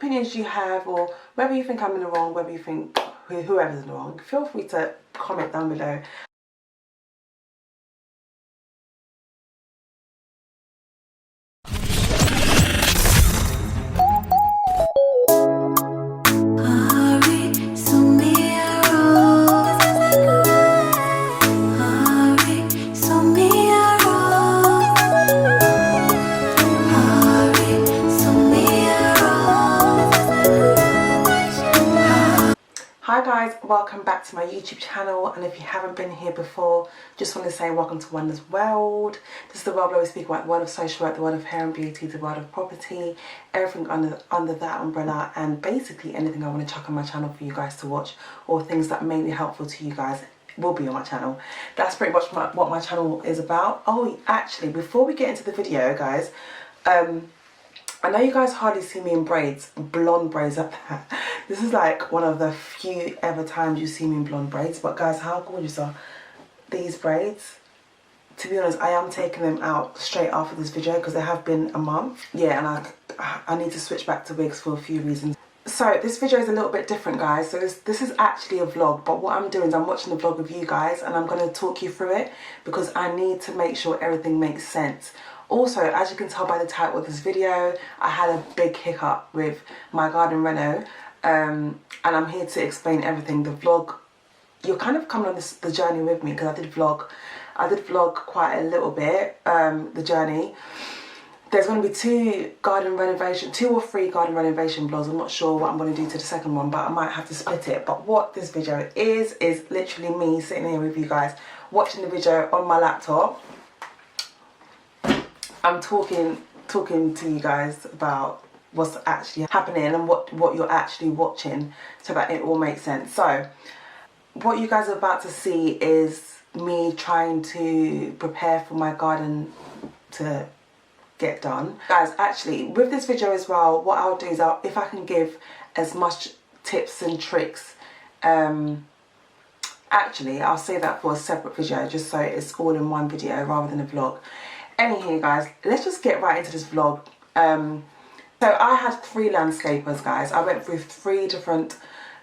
opinions you have, or whether you think I'm in the wrong, whether you think whoever's in the wrong, feel free to comment down below. Hi guys, welcome back to my YouTube channel, and if you haven't been here before, just want to say welcome to Wonder's World. This is the world where we speak about the world of social work, the world of hair and beauty, the world of property, everything under that umbrella, and basically anything I want to chuck on my channel for you guys to watch, or things that may be helpful to you guys will be on my channel. That's pretty much what my channel is about. Oh, actually, before we get into the video, guys, I know you guys hardly see me in braids, blonde braids at that. This is like one of the few ever times you see me in blonde braids. But guys, how gorgeous are these braids? To be honest, I am taking them out straight after this video because they have been a month. Yeah, and I need to switch back to wigs for a few reasons. So this video is a little bit different, guys. So this is actually a vlog, but what I'm doing is I'm watching the vlog with you guys, and I'm going to talk you through it because I need to make sure everything makes sense. Also, as you can tell by the title of this video, I had a big hiccup with my garden reno, and I'm here to explain everything. The vlog, you're kind of coming on the journey with me because I did vlog quite a little bit, the journey. There's going to be two or three garden renovation vlogs. I'm not sure what I'm going to do to the second one, but I might have to split it. But what this video is literally me sitting here with you guys, watching the video on my laptop. I'm talking to you guys about what's actually happening and what you're actually watching, so that it all makes sense. So what you guys are about to see is me trying to prepare for my garden to get done. Guys, actually with this video as well, what I'll do is if I can give as much tips and tricks, actually I'll save that for a separate video just so it's all in one video rather than a vlog. Anywho guys, let's just get right into this vlog. So I had 3 landscapers, guys. I went through 3 different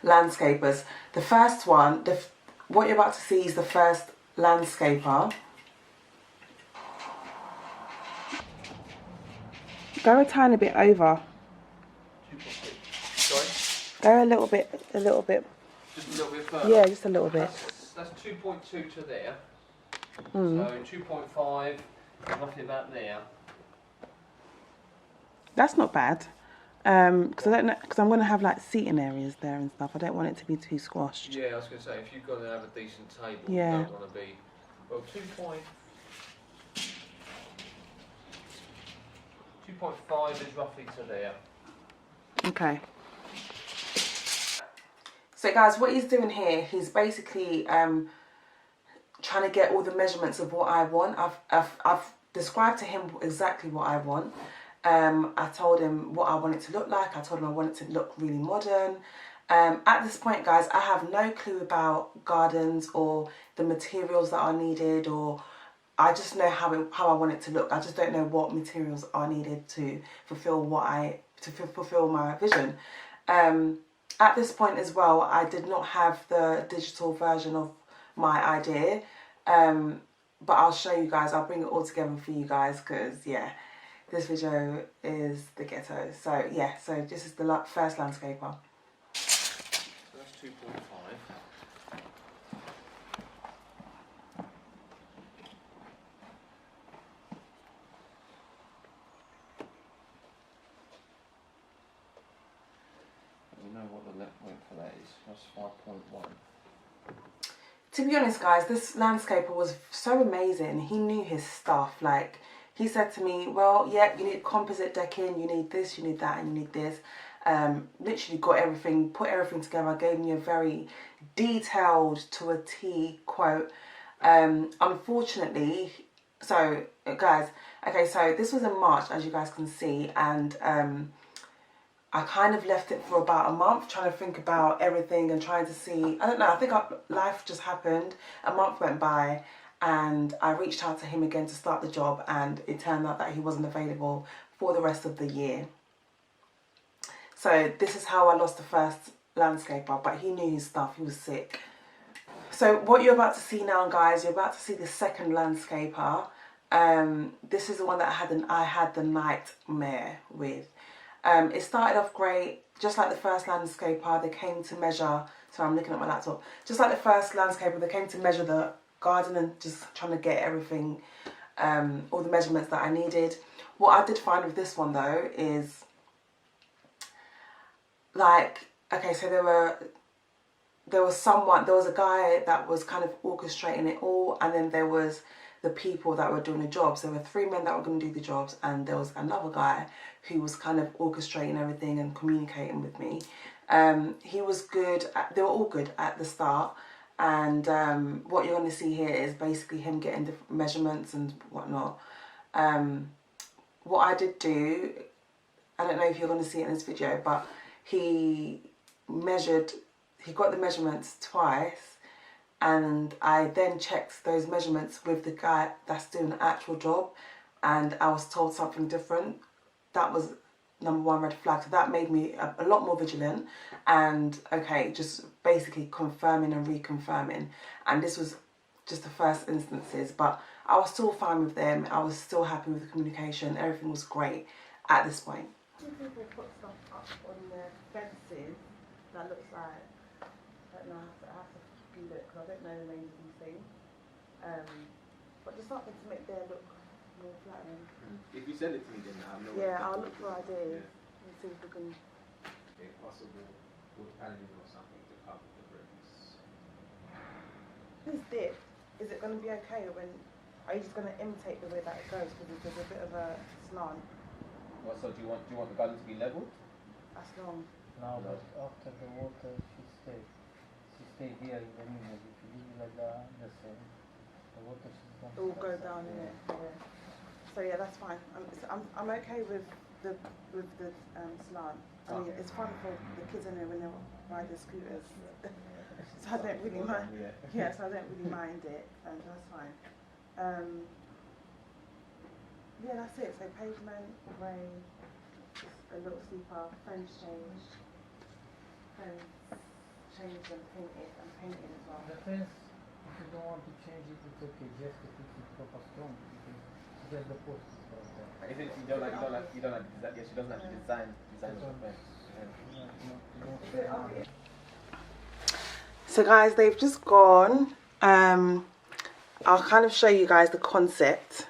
landscapers. The first one, what you're about to see is the first landscaper. Go a tiny bit over. Sorry? Go a little bit. Just a little bit further? Yeah, just a little bit. That's 2.2 to there. Mm. So 2.5, roughly about there. That's not bad. Because I don't know, because I'm going to have like seating areas there and stuff. I don't want it to be too squashed. Yeah, I was going to say, if you've got to have a decent table, yeah, you don't want to be, well, 2.5 is roughly to there. Okay. So guys, what he's doing here, he's basically trying to get all the measurements of what I want. I've described to him exactly what I want. I told him what I want it to look like. I told him I want it to look really modern. At this point, guys, I have no clue about gardens or the materials that are needed, or I just know how I want it to look. I just don't know what materials are needed to fulfill fulfill my vision. At this point as well, I did not have the digital version of my idea, but I'll show you guys. I'll bring it all together for you guys because yeah, this video is the ghetto. So yeah, so this is the first landscaper. So that's 2.5. We know what the left point for that is. That's 5.1. To be honest, guys, this landscaper was so amazing. He knew his stuff. Like, he said to me, well, yeah, you need composite decking, you need this, you need that, and you need this. Literally got everything, put everything together, gave me a very detailed to a T quote. Unfortunately, so guys, okay, so this was in March, as you guys can see, and I kind of left it for about a month trying to think about everything and trying to see, I don't know, I think life just happened. A month went by and I reached out to him again to start the job, and it turned out that he wasn't available for the rest of the year. So this is how I lost the first landscaper, but he knew his stuff, he was sick. So what you're about to see now, guys, you're about to see the second landscaper. This is the one that I had the nightmare with. It started off great, just like the first landscaper. They came to measure, so I'm looking at my laptop, just like the first landscaper, they came to measure the garden and just trying to get everything, all the measurements that I needed. What I did find with this one though is, like, okay, so there was a guy that was kind of orchestrating it all, and then there was the people that were doing the jobs. There were 3 men that were going to do the jobs, and there was another guy who was kind of orchestrating everything and communicating with me. He was good, they were all good at the start, and what you're going to see here is basically him getting the measurements and whatnot. What I did do, I don't know if you're going to see it in this video, but he got the measurements twice, and I then checked those measurements with the guy that's doing the actual job, and I was told something different. That was number one red flag. So that made me a lot more vigilant, and okay, just basically confirming and reconfirming. And this was just the first instances, but I was still fine with them. I was still happy with the communication. Everything was great at this point. Some people put stuff up on their fences that looks like, I don't know, I have to Google it because I don't know the names of these things. But just something to make their look more flattering. If you send it to me, then I'll know. Yeah, I'll look for ideas and see if we can. If possible, wood paneling or something to cover the bricks. This dip, is it going to be okay when? Are you just going to imitate the way that it goes because there's a bit of a slant? Well, so do you want the garden to be leveled? That's long. No, but after the water, she stayed here in the middle. If you leave it like that, the same. The water she's going It will go down in it. Yeah. So yeah, that's fine. I'm okay with the slant. I mean, it's fun for the kids in there when they ride their scooters. So I don't really mind. Yeah, so I don't really mind it, and that's fine. Yeah, that's it. So pavement, grey, a little sleeper, fence changed, fence changed and painted as well. The fence, if you don't want to change it, it's okay. Just to fix it proper strong. Because just the post is right there. If you don't like that, yes, she doesn't have to design the fence. So guys, they've just gone. I'll kind of show you guys the concept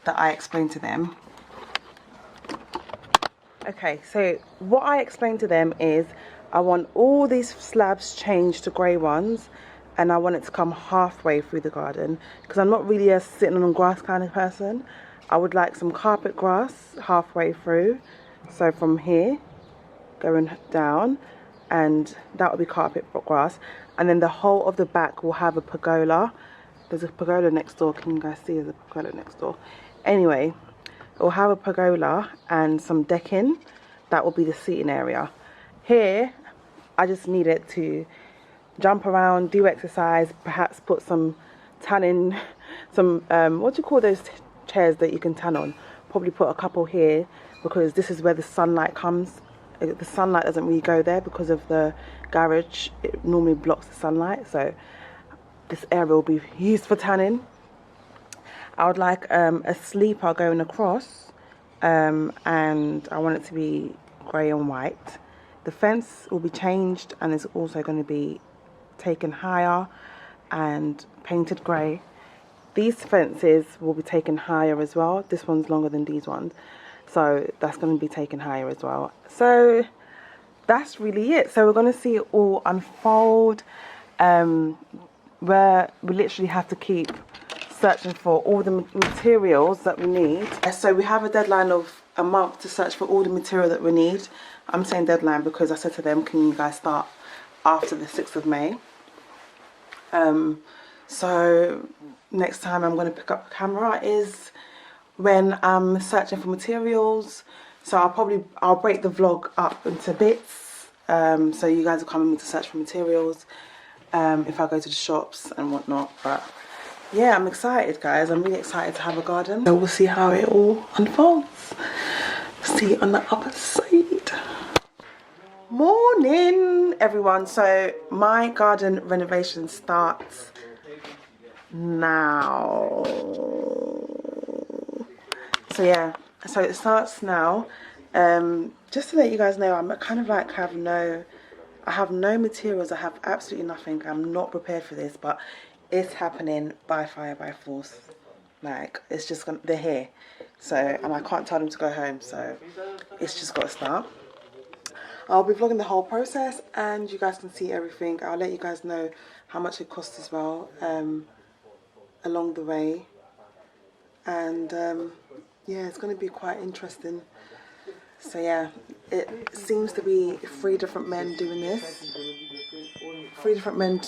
that I explained to them. Okay, so what I explained to them is I want all these slabs changed to grey ones, and I want it to come halfway through the garden because I'm not really a sitting on grass kind of person. I would like some carpet grass halfway through, so from here going down, and that will be carpet grass, and then the whole of the back will have a pergola. There's a pergola next door. Can you guys see there's a pergola next door? Anyway, it will have a pergola and some decking. That will be the seating area. Here, I just need it to jump around, do exercise, perhaps put some tanning, some, what do you call those chairs that you can tan on? Probably put a couple here because this is where the sunlight comes. The sunlight doesn't really go there because of the garage. It normally blocks the sunlight, so this area will be used for tanning. I would like a sleeper going across, and I want it to be grey and white. The fence will be changed and it's also going to be taken higher and painted grey. These fences will be taken higher as well. This one's longer than these ones, so that's going to be taken higher as well. So that's really it. So we're going to see it all unfold. Where we literally have to keep searching for all the materials that we need. So we have a deadline of a month to search for all the material that we need. I'm saying deadline because I said to them, can you guys start after the 6th of May? So next time I'm going to pick up a camera is when I'm searching for materials. So I'll break the vlog up into bits. So you guys will come with me to search for materials. If I go to the shops and whatnot. But yeah, I'm excited, guys. I'm really excited to have a garden. So we'll see how it all unfolds. See you on the other side. Morning everyone. So my garden renovation starts now. So yeah, so it starts now. Just to let you guys know, I'm kind of like I have no materials, I have absolutely nothing. I'm not prepared for this, but it's happening by fire by force. Like it's just gonna, they're here. So, and I can't tell them to go home, so it's just got to start. I'll be vlogging the whole process and you guys can see everything. I'll let you guys know how much it costs as well along the way. And yeah, it's going to be quite interesting. So yeah, it seems to be three different men doing this. Three different men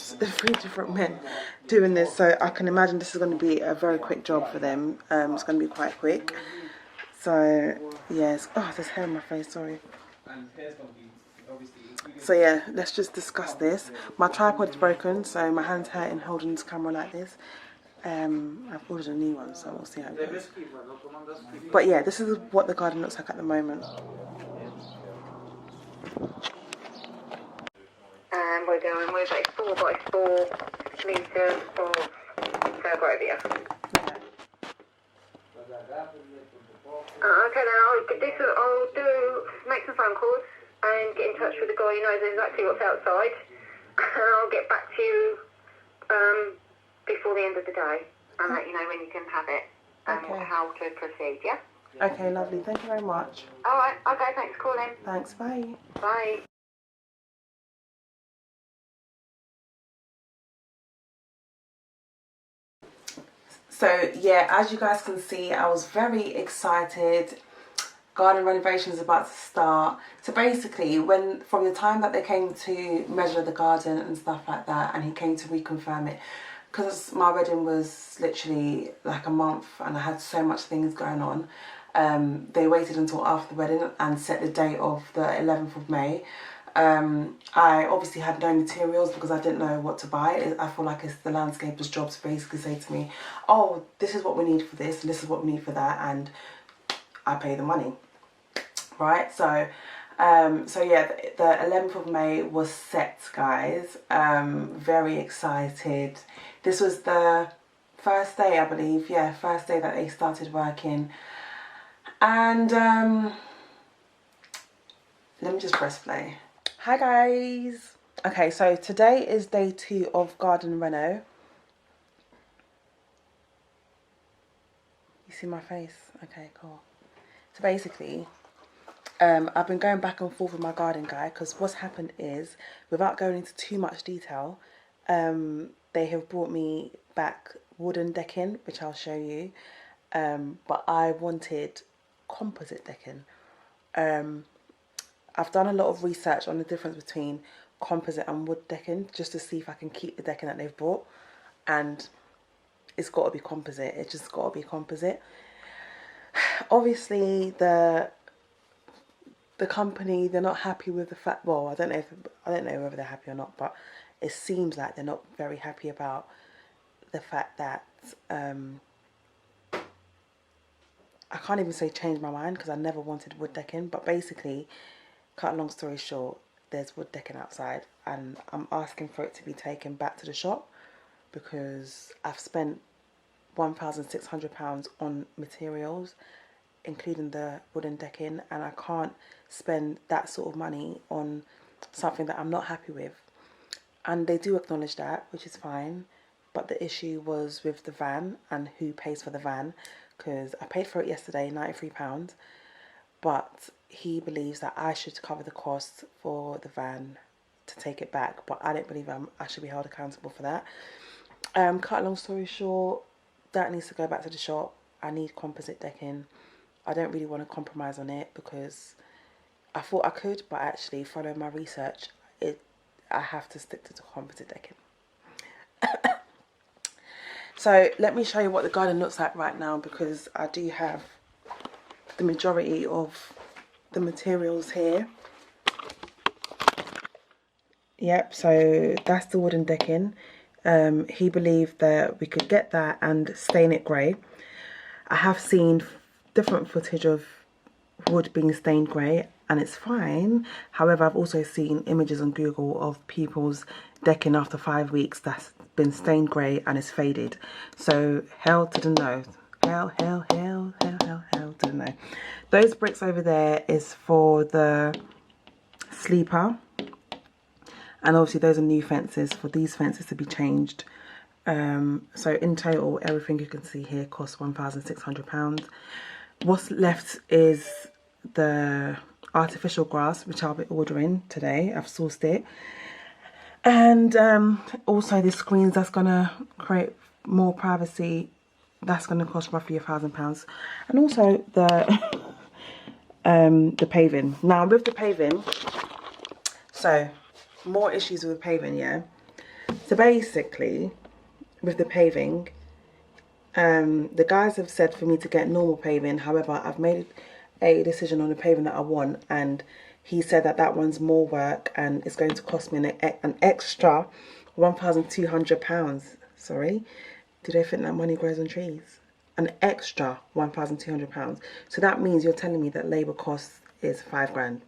doing this. So I can imagine this is going to be a very quick job for them. It's going to be quite quick. So yes, oh, there's hair on my face, sorry. So yeah, let's just discuss this. My tripod's broken, so my hand's hurting holding this camera like this. I've ordered a new one, so we'll see how it goes. But yeah, this is what the garden looks like at the moment. And we're going with a 4x4 metre of Serbia. Okay, then I'll make some phone calls and get in touch with the guy who knows exactly what's outside. And I'll get back to you before the end of the day and let you know when you can have it and how to proceed, yeah? Okay, lovely. Thank you very much. Alright, okay, thanks for calling. Thanks, bye. Bye. So yeah, as you guys can see, I was very excited. Garden renovation is about to start. So basically, from the time that they came to measure the garden and stuff like that, and he came to reconfirm it, because my wedding was literally like a month and I had so much things going on, they waited until after the wedding and set the date of the 11th of May. I obviously had no materials because I didn't know what to buy. I feel like it's the landscaper's job to basically say to me, oh, this is what we need for this and this is what we need for that, and I pay the money, right? So so yeah, the 11th of May was set, guys. Very excited. This was the first day, I believe, yeah, first day that they started working. And let me just press play. Hi guys. Okay, so today is day 2 of garden reno. You see my face? Okay, cool. So basically, I've been going back and forth with my garden guy because what's happened is, without going into too much detail, they have brought me back wooden decking, which I'll show you, but I wanted composite decking. I've done a lot of research on the difference between composite and wood decking just to see if I can keep the decking that they've brought, and it's got to be composite. It's just got to be composite. Obviously, the company, they're not happy with the fact, well, I don't know whether they're happy or not, but it seems like they're not very happy about the fact that I can't even say change my mind because I never wanted wood decking, but basically, cut a long story short, there's wood decking outside and I'm asking for it to be taken back to the shop because I've spent £1,600 on materials, including the wooden decking, and I can't spend that sort of money on something that I'm not happy with. And they do acknowledge that, which is fine, but the issue was with the van and who pays for the van, because I paid for it yesterday, £93, but he believes that I should cover the cost for the van to take it back, but I don't believe I should be held accountable for that. Cut a long story short, that needs to go back to the shop. I need composite decking. I don't really want to compromise on it because I thought I could, but actually following my research, I have to stick to the composite decking. So let me show you what the garden looks like right now, because I do have the majority of the materials here. Yep, so that's the wooden decking. He believed that we could get that and stain it grey. I have seen different footage of wood being stained grey. and it's fine. However, I've also seen images on Google of people's decking after 5 weeks that's been stained grey and is faded. So hell to the no. Hell to the no. Those bricks over there is for the sleeper. And obviously those are new fences for these fences to be changed. So in total, everything you can see here costs £1,600. What's left is the artificial grass, which I'll be ordering today. I've sourced it. And also the screens that's going to create more privacy. That's going to cost roughly £1,000. And also the paving. Now with the paving, so more issues with paving, yeah. So basically, with the paving, the guys have said for me to get normal paving. However, I've made a decision on the paving that I want, and he said that that one's more work and it's going to cost me an extra £1,200. Sorry, do they think that money grows on trees? An extra £1,200. So that means you're telling me that labour cost is £5,000.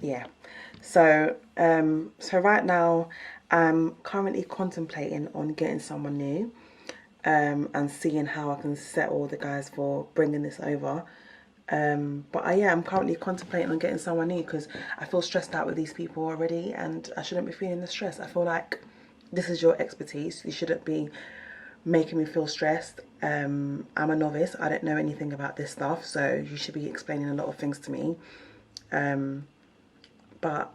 Yeah. So so right now I'm currently contemplating on getting someone new, and seeing how I can settle the guys for bringing this over. But I'm currently contemplating on getting someone new because I feel stressed out with these people already, and I shouldn't be feeling the stress. I feel like this is your expertise. You shouldn't be making me feel stressed. I'm a novice. I don't know anything about this stuff, so you should be explaining a lot of things to me. But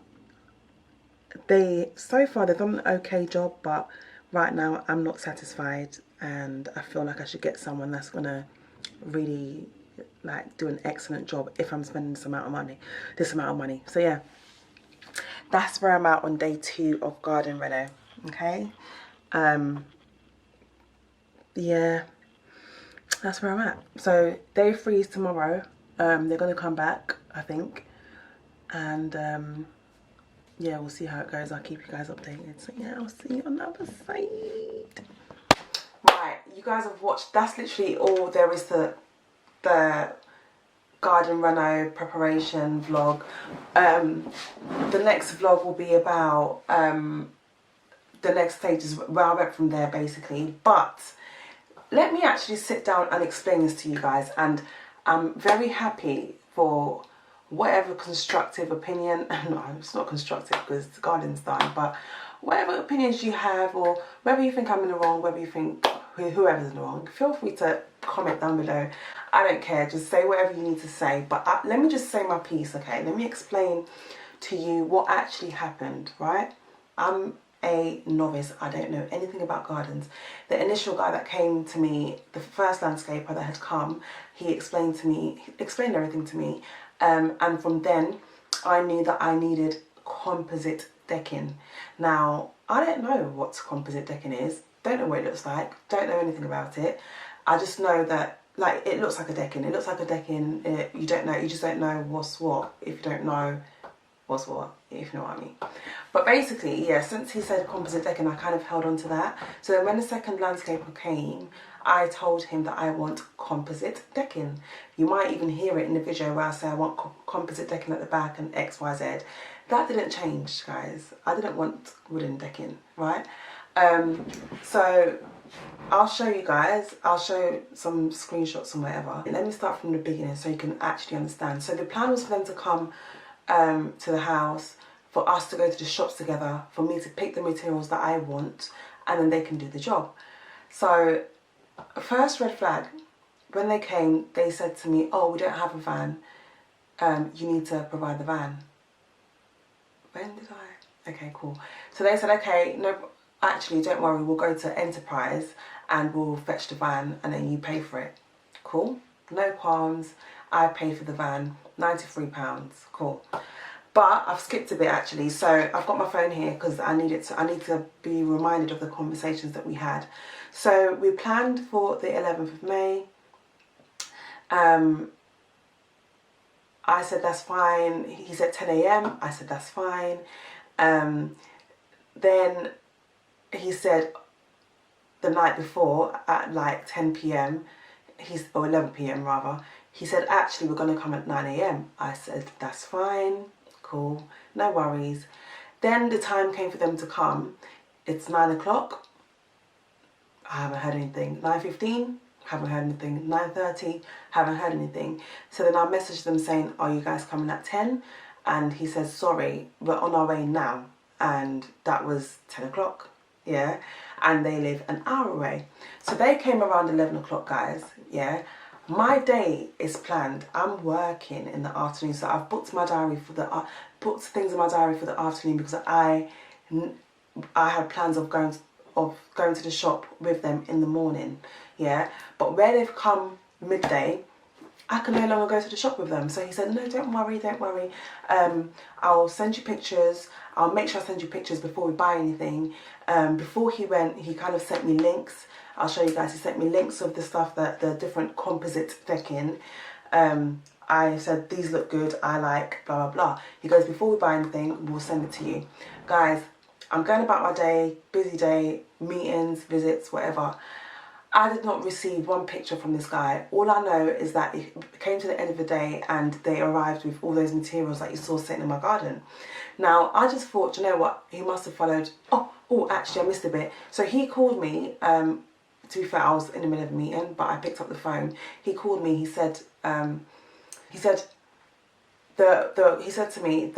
so far they've done an okay job, but right now I'm not satisfied, and I feel like I should get someone that's gonna really like do an excellent job if I'm spending this amount of money. So yeah, that's where I'm at on day 2 of garden reno. Okay, yeah, that's where I'm at. So day 3 is tomorrow. They're gonna come back, I think, and yeah, we'll see how it goes. I'll keep you guys updated. So yeah, I'll see you on the other side. Right, you guys have watched. That's literally all there is to the garden reno preparation vlog. The next vlog will be about the next stages where I went from there, basically. But let me actually sit down and explain this to you guys, and I'm very happy for whatever constructive opinion, no, it's not constructive because the garden's done, but whatever opinions you have, or whether you think I'm in the wrong, whether you think whoever's in the wrong, feel free to comment down below. I don't care, just say whatever you need to say. But let me just say my piece, okay? Let me explain to you what actually happened, right? I'm a novice. I don't know anything about gardens. The initial guy that came to me, the first landscaper that had come, he explained everything to me. And from then, I knew that I needed composite decking. Now, I don't know what composite decking is. Don't know what it looks like. Don't know anything about it. I just know that, like, it looks like a decking. It looks like a decking. You just don't know what's what if you don't know what's what, if you know what I mean. But basically, yeah, since he said composite decking, I kind of held on to that. So then when the second landscaper came, I told him that I want composite decking. You might even hear it in the video where I say I want composite decking at the back and X, Y, Z. That didn't change, guys. I didn't want wooden decking, right? So I'll show you guys. I'll show some screenshots and whatever. Let me start from the beginning so you can actually understand. So the plan was for them to come to the house, for us to go to the shops together, for me to pick the materials that I want, and then they can do the job. So first red flag, when they came, they said to me, oh, we don't have a van, you need to provide the van. When did I? Okay, cool. So they said, okay, no, actually, don't worry, we'll go to Enterprise and we'll fetch the van and then you pay for it. Cool, no qualms. I pay for the van, £93, cool. But I've skipped a bit actually, so I've got my phone here because I need to be reminded of the conversations that we had. So we planned for the 11th of May. I said that's fine. He said 10 AM. I said that's fine. Then he said the night before at like 10 PM, or 11 PM rather, He said, actually, we're going to come at 9 a.m. I said, that's fine, cool, no worries. Then the time came for them to come. It's 9 o'clock. I haven't heard anything. 9:15, haven't heard anything. 9:30, haven't heard anything. So then I messaged them saying, are you guys coming at 10? And he says, sorry, we're on our way now. And that was 10 o'clock, yeah? And they live an hour away. So they came around 11 o'clock, guys, yeah? My day is planned. I'm working in the afternoon, so I've booked my diary for the booked things in my diary for the afternoon because I had plans of going to the shop with them in the morning, yeah. But where they've come midday, I can no longer go to the shop with them. So he said, no, don't worry. I'll send you pictures. I'll make sure I send you pictures before we buy anything. Before he went, he kind of sent me links. I'll show you guys. He sent me links of the stuff, that the different composite decking. I said, these look good. I like blah, blah, blah. He goes, before we buy anything, we'll send it to you. Guys, I'm going about my day, busy day, meetings, visits, whatever. I did not receive one picture from this guy. All I know is that it came to the end of the day and they arrived with all those materials that you saw sitting in my garden. Now, I just thought, you know what, he must have followed. Oh, actually, I missed a bit. So he called me, to be fair, I was in the middle of a meeting, but I picked up the phone. He called me, he said to me,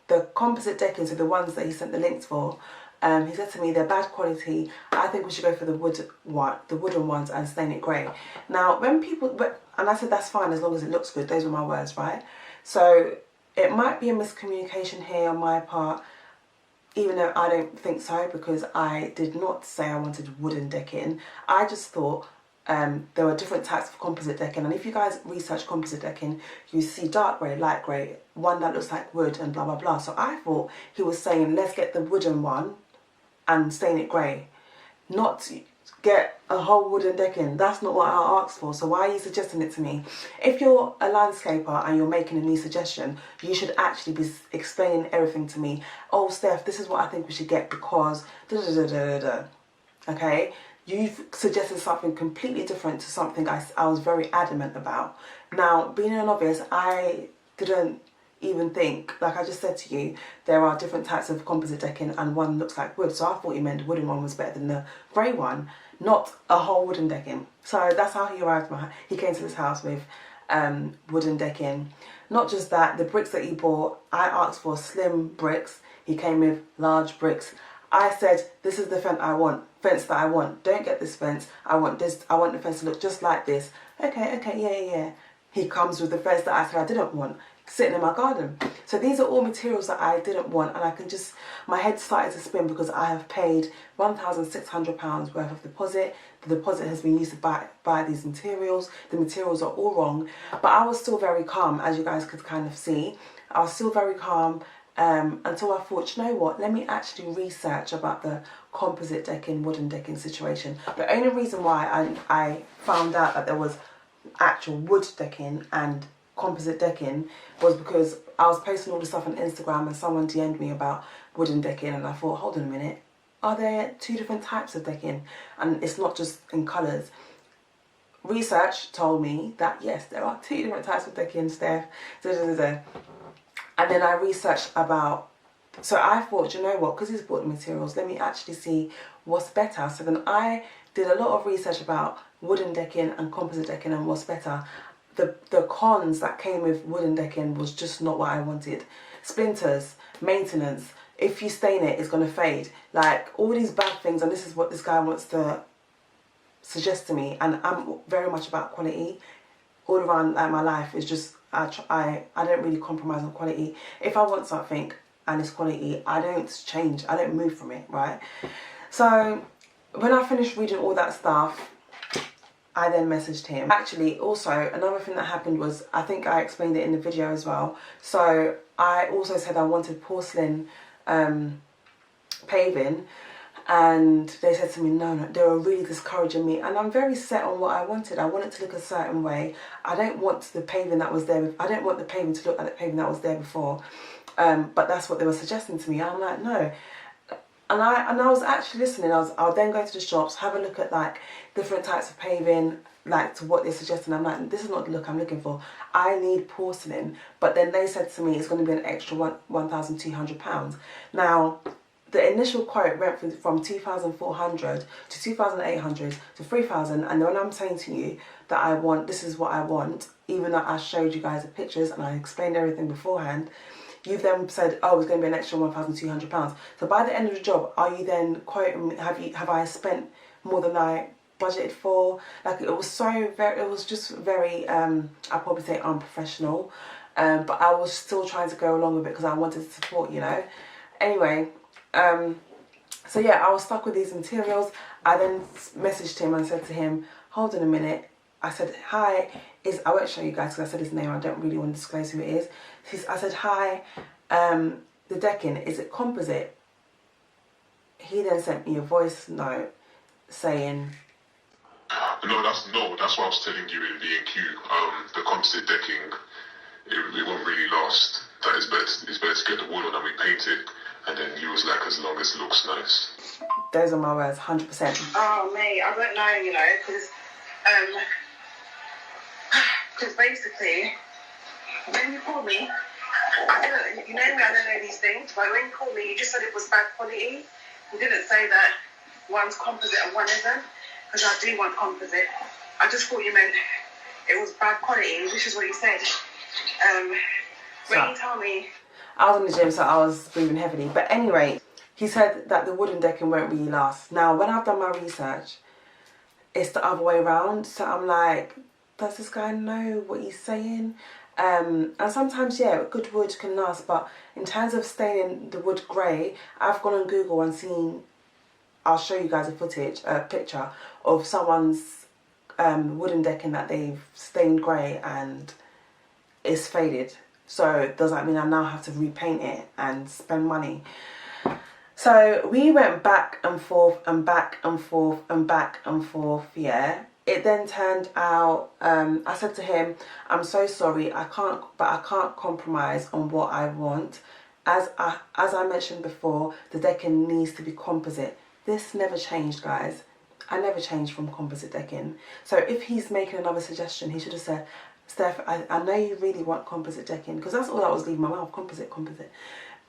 the composite decking, so the ones that he sent the links for, he said to me, they're bad quality. I think we should go for the wooden ones and stain it grey. Now, when people, and I said that's fine as long as it looks good. Those were my words, right? So it might be a miscommunication here on my part, even though I don't think so, because I did not say I wanted wooden decking. I just thought there were different types of composite decking, and if you guys research composite decking, you see dark grey, light grey, one that looks like wood, and blah blah blah. So I thought he was saying, let's get the wooden one and stain it grey, not get a whole wooden decking. That's not what I asked for. So why are you suggesting it to me? If you're a landscaper and you're making a new suggestion, you should actually be explaining everything to me. Oh, Steph, this is what I think we should get because da da da da da. Okay, you've suggested something completely different to something I was very adamant about. Now, being a novice, I didn't even think, like I just said to you, there are different types of composite decking and one looks like wood. So I thought you meant the wooden one was better than the grey one, not a whole wooden decking. So that's how he arrived. He came to this house with wooden decking. Not just that, the bricks that he bought, I asked for slim bricks. He came with large bricks. I said, this is the fence that I want. Don't get this fence. I want this. I want the fence to look just like this. Okay, yeah. He comes with the fence that I said I didn't want, sitting in my garden. So these are all materials that I didn't want, and I can just, my head started to spin because I have paid £1,600 worth of deposit. The deposit has been used to buy these materials. The materials are all wrong, but I was still very calm, as you guys could kind of see. I was still very calm until I thought, you know what, let me actually research about the composite decking, wooden decking situation. The only reason why I found out that there was actual wood decking and composite decking was because I was posting all the stuff on Instagram and someone DM'd me about wooden decking, and I thought, hold on a minute, are there two different types of decking? And it's not just in colours. Research told me that yes, there are two different types of decking, Steph. And then I researched about, so I thought, you know what, because he's bought the materials, let me actually see what's better. So then I did a lot of research about wooden decking and composite decking and what's better. The cons that came with wooden decking was just not what I wanted. Splinters, maintenance, if you stain it, it's going to fade. Like, all these bad things, and this is what this guy wants to suggest to me. And I'm very much about quality. All around, like, my life is just, I don't really compromise on quality. If I want something and it's quality, I don't change. I don't move from it, right? So when I finished reading all that stuff, I then messaged him. Actually, also, another thing that happened was, I think I explained it in the video as well. So I also said I wanted porcelain paving, and they said to me, no, they were really discouraging me. And I'm very set on what I wanted. I want it to look a certain way. I don't want the paving that was there. I don't want the paving to look like the paving that was there before. But that's what they were suggesting to me. I'm like, no. And I was actually listening. I'll then go to the shops, have a look at like different types of paving, like to what they're suggesting. I'm like, this is not the look I'm looking for. I need porcelain. But then they said to me it's going to be an extra £1,200. Now, the initial quote went from 2,400 to 2,800 to 3,000. And when I'm saying to you that this is what I want, even though I showed you guys the pictures and I explained everything beforehand, you've then said, oh, it's going to be an extra £1,200. So by the end of the job, are you then quoting me, have I spent more than I budgeted for? Like, it was just very, I'd probably say unprofessional. But I was still trying to go along with it because I wanted to support, you know. Anyway, so yeah, I was stuck with these materials. I then messaged him and said to him, hold on a minute. I said, hi, I won't show you guys because I said his name. I don't really want to disclose who it is. I said, hi, the decking, is it composite? He then sent me a voice note saying, No, that's what I was telling you in B&Q. The composite decking, it won't really last. That it's better to get the wood on and we paint it, and then use like as long as it looks nice. Those are my words, 100%. Oh, mate, I don't know, you know, because basically, when you called me, you know me, I don't know these things, but when you called me, you just said it was bad quality. You didn't say that one's composite and one isn't, because I do want composite. I just thought you meant it was bad quality, which is what you said. When you tell me... I was in the gym, so I was breathing heavily. But anyway, he said that the wooden decking won't really last. Now, when I've done my research, it's the other way around. So I'm like, does this guy know what he's saying? And sometimes, yeah, good wood can last. But in terms of staining the wood grey, I've gone on Google and seen... I'll show you guys a picture of someone's wooden decking that they've stained grey and it's faded. So does that mean I now have to repaint it and spend money? So we went back and forth and back and forth and back and forth, yeah. It then turned out, I said to him, I'm so sorry, I can't compromise on what I want. As I mentioned before, the decking needs to be composite. This never changed, guys. I never changed from composite decking. So if he's making another suggestion, he should have said, Steph, I know you really want composite decking, because that's all that was leaving my mouth, composite.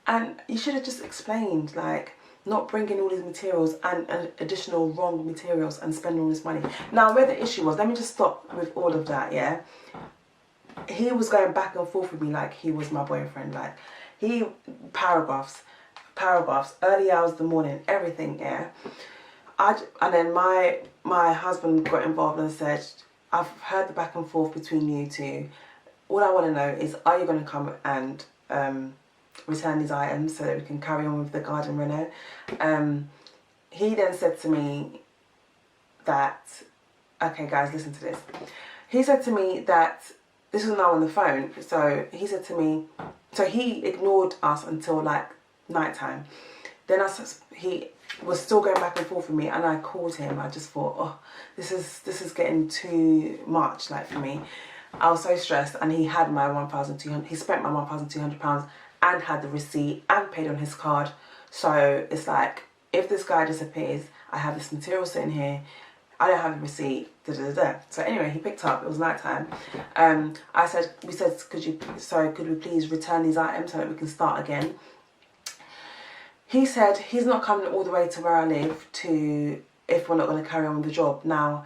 And you should have just explained, like, not bringing all these materials and additional wrong materials and spending all this money. Now, where the issue was, let me just stop with all of that, yeah? He was going back and forth with me like he was my boyfriend. Like, paragraphs, early hours of the morning, everything, yeah? And then my husband got involved and said, I've heard the back and forth between you two. All I want to know is, are you going to come and return these items so that we can carry on with the garden reno? He then said to me that, okay guys, listen to this. He said to me that, this was now on the phone, so he said to me, so he ignored us until like nighttime. Then he was still going back and forth with me, and I called him. I just thought, oh, this is getting too much, like, for me. I was so stressed, and he had my £1,200. He spent my £1,200 and had the receipt and paid on his card. So it's like, if this guy disappears, I have this material sitting here. I don't have the receipt. So anyway, he picked up. It was nighttime. We said, could we please return these items so that we can start again? He said he's not coming all the way to where I live if we're not going to carry on with the job. Now,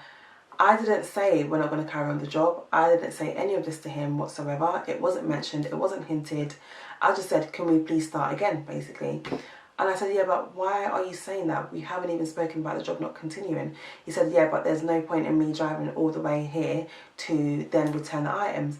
I didn't say we're not going to carry on the job. I didn't say any of this to him whatsoever. It wasn't mentioned. It wasn't hinted. I just said, can we please start again, basically? And I said, yeah, but why are you saying that? We haven't even spoken about the job not continuing. He said, yeah, but there's no point in me driving all the way here to then return the items.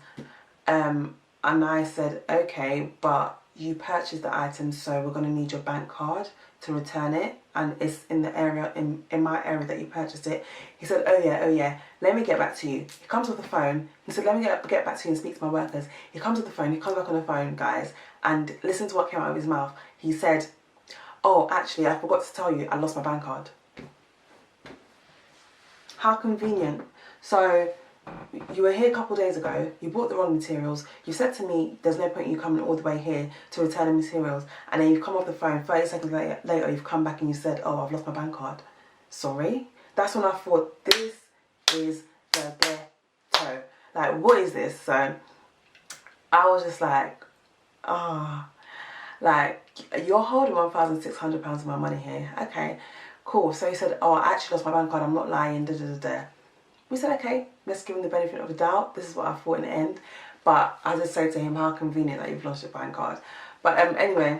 And I said, okay, but you purchased the items, so we're going to need your bank card to return it, and it's in the area, in my area that you purchased it. He said, oh yeah, let me get back to you. He comes with the phone. He said, let me get back to you and speak to my workers. He comes with the phone. He comes back on the phone, guys, and listen to what came out of his mouth. He said, oh, actually, I forgot to tell you, I lost my bank card. How convenient. So you were here a couple of days ago, you bought the wrong materials, you said to me there's no point in you coming all the way here to return the materials, and then you've come off the phone 30 seconds later you've come back and you said, oh, I've lost my bank card. Sorry? That's when I thought, this is toe. Like, what is this? So I was just like, ah, like, you're holding £1,600 of my money here. Okay, cool. So he said, oh, I actually lost my bank card. I'm not lying. Da, da, da, da. We said, okay, let's give him the benefit of the doubt. This is what I thought in the end. But I just said to him, how convenient that you've lost your bank card. But anyway,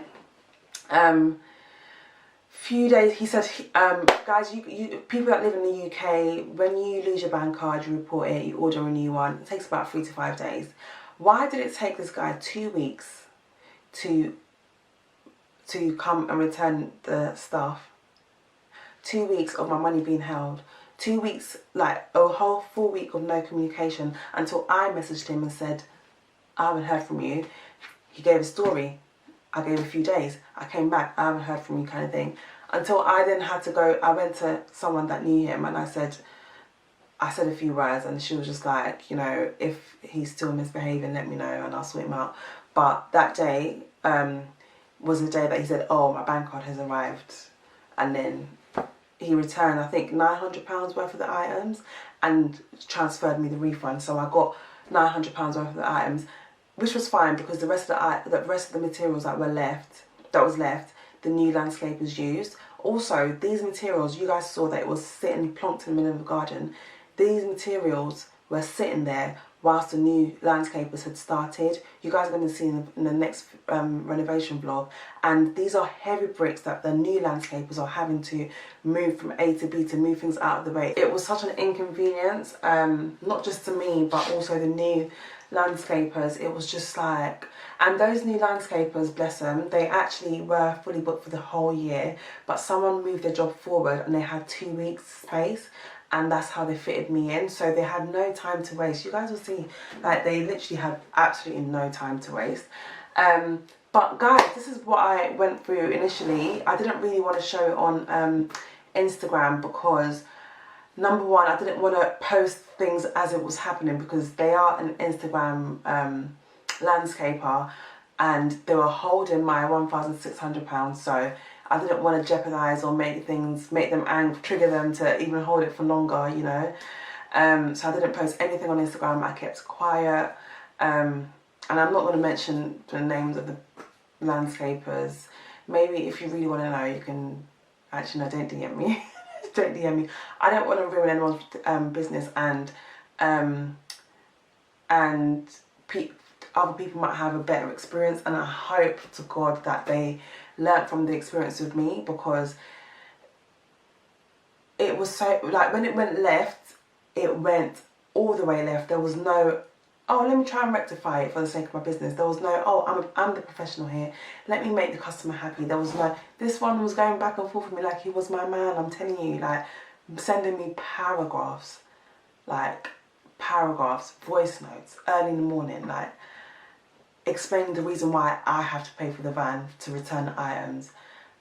few days, he said, guys, you people that live in the UK, when you lose your bank card, you report it, you order a new one. It takes about 3 to 5 days. Why did it take this guy 2 weeks to come and return the stuff? 2 weeks of my money being held. 2 weeks, like a whole full week of no communication, until I messaged him and said, I haven't heard from you. He gave a story. I gave a few days. I came back, I haven't heard from you, kind of thing. Until I then had to go, I went to someone that knew him and I said a few words, and she was just like, you know, if he's still misbehaving, let me know and I'll sort him out. But that day was the day that he said, oh, my bank card has arrived. And then he returned, I think, £900 worth of the items and transferred me the refund. So I got £900 worth of the items, which was fine because the rest of the materials that was left, the new landscapers used. Also, these materials, you guys saw that it was sitting plonked in the middle of the garden. These materials were sitting there whilst the new landscapers had started. You guys are going to see in the next renovation vlog. And these are heavy bricks that the new landscapers are having to move from A to B to move things out of the way. It was such an inconvenience, not just to me, but also the new landscapers. It was just like, and those new landscapers, bless them, they actually were fully booked for the whole year, but someone moved their job forward and they had 2 weeks space, and that's how they fitted me in. So they had no time to waste. You guys will see, like, they literally had absolutely no time to waste. But guys, this is what I went through initially. I didn't really want to show it on Instagram because, number one, I didn't want to post things as it was happening because they are an Instagram landscaper and they were holding my £1,600. So I didn't want to jeopardise or make them angry, trigger them to even hold it for longer, you know. So I didn't post anything on Instagram. I kept quiet. And I'm not going to mention the names of the landscapers. Maybe if you really want to know, you can, actually no, don't DM me. Don't DM me. I don't want to ruin anyone's business, and other people might have a better experience, and I hope to God that they learnt from the experience with me, because it was so, like, when it went left, it went all the way left. There was no, oh, let me try and rectify it for the sake of my business. There was no, oh, I'm the professional here, let me make the customer happy. There was no, this one was going back and forth with me like he was my man. I'm telling you, like, sending me paragraphs, voice notes, early in the morning, like, explaining the reason why I have to pay for the van to return the items.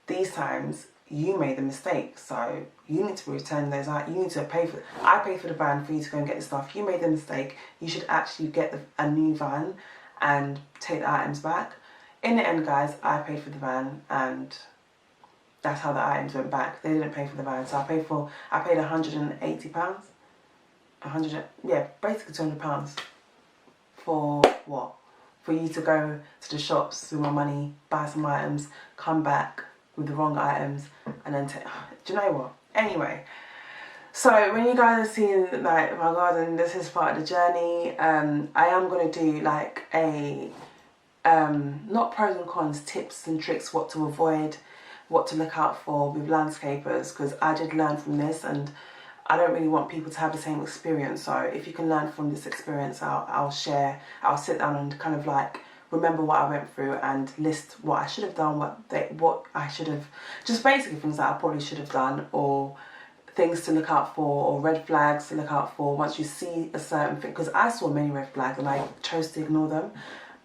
These times, you made the mistake, so you need to return those items. You need to pay for, I paid for the van for you to go and get the stuff. You made the mistake. You should actually get a new van and take the items back. In the end, guys, I paid for the van, and that's how the items went back. They didn't pay for the van, so I paid £180. Basically £200 for what? For you to go to the shops with my money, buy some items, come back with the wrong items, and then take, do you know what? Anyway, so when you guys are seeing, like, my garden, this is part of the journey. I am going to do like a, not pros and cons, tips and tricks, what to avoid, what to look out for with landscapers, because I did learn from this, and I don't really want people to have the same experience. So if you can learn from this experience, I'll share. I'll sit down and kind of like remember what I went through and list what I should have done, what I should have, just basically things that I probably should have done, or things to look out for, or red flags to look out for once you see a certain thing. Because I saw many red flags and I chose to ignore them,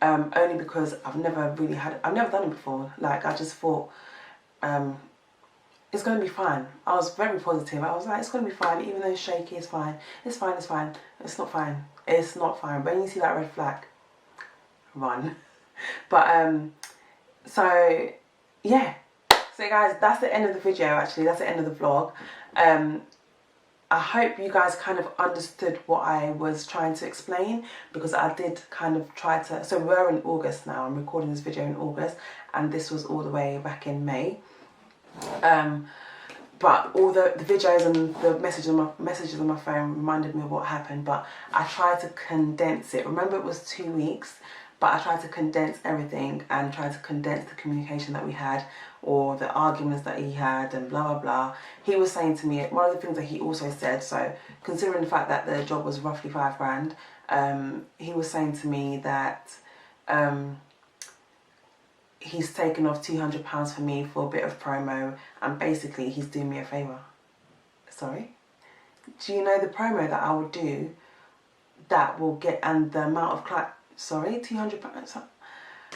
only because I've never done it before. Like, I just thought, it's going to be fine. I was very positive. I was like, it's going to be fine, even though it's shaky, it's fine. It's fine, it's fine. It's not fine. It's not fine. When you see that red flag, run. But, so, yeah. So guys, that's the end of the video, actually. That's the end of the vlog. I hope you guys kind of understood what I was trying to explain, because I did kind of try to, so we're in August now, I'm recording this video in August, and this was all the way back in May. But all the videos and the messages on my phone reminded me of what happened, but I tried to condense it. Remember, it was 2 weeks, but I tried to condense everything and tried to condense the communication that we had, or the arguments that he had, and blah blah blah. He was saying to me, one of the things that he also said, so considering the fact that the job was roughly £5 grand, he was saying to me that he's taken off £200 for me for a bit of promo, and basically he's doing me a favour. Sorry? Do you know the promo that I would do that will get, and the amount of client, sorry, £200?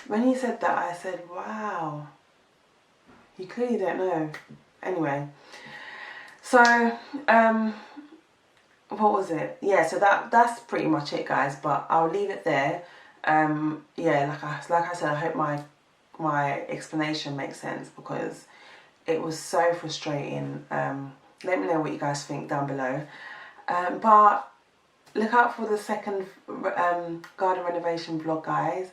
When he said that, I said, wow, you clearly don't know. Anyway, so what was it? Yeah, so that's pretty much it, guys, but I'll leave it there. Yeah, like I said, I hope my explanation makes sense, because it was so frustrating. Let me know what you guys think down below. But look out for the second garden renovation vlog, guys.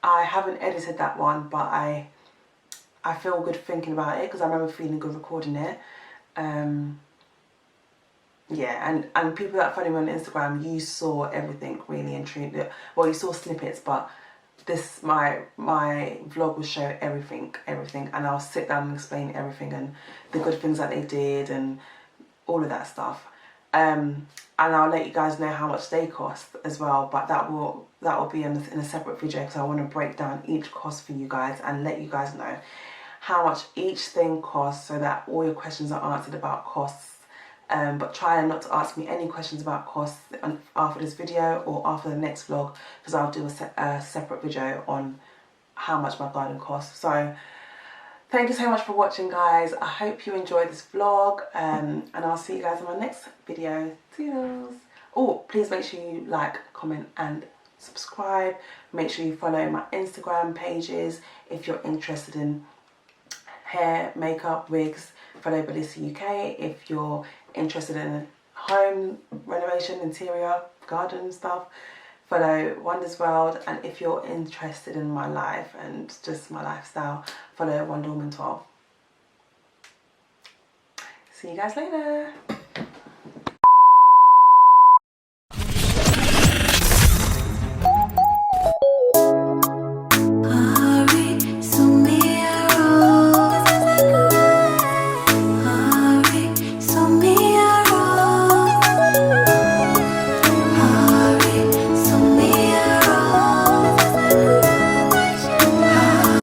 I haven't edited that one, but I feel good thinking about it, because I remember feeling good recording it. Yeah, and people that follow me on Instagram, you saw everything really and truly. Well, you saw snippets, but this my vlog will show everything, and I'll sit down and explain everything, and the good things that they did and all of that stuff. And I'll let you guys know how much they cost as well, but that will be in a separate video, because I want to break down each cost for you guys and let you guys know how much each thing costs, so that all your questions are answered about costs. But try not to ask me any questions about costs after this video or after the next vlog, because I'll do a separate video on how much my garden costs. So thank you so much for watching, guys. I hope you enjoyed this vlog, and I'll see you guys in my next video. Toodles. Oh, please make sure you like, comment and subscribe. Make sure you follow my Instagram pages if you're interested in hair, makeup, wigs. Follow Belissa UK if you're interested in home renovation, interior, garden stuff. Follow Wonders World, and if you're interested in my life and just my lifestyle, follow Wonder Woman 12. See you guys later.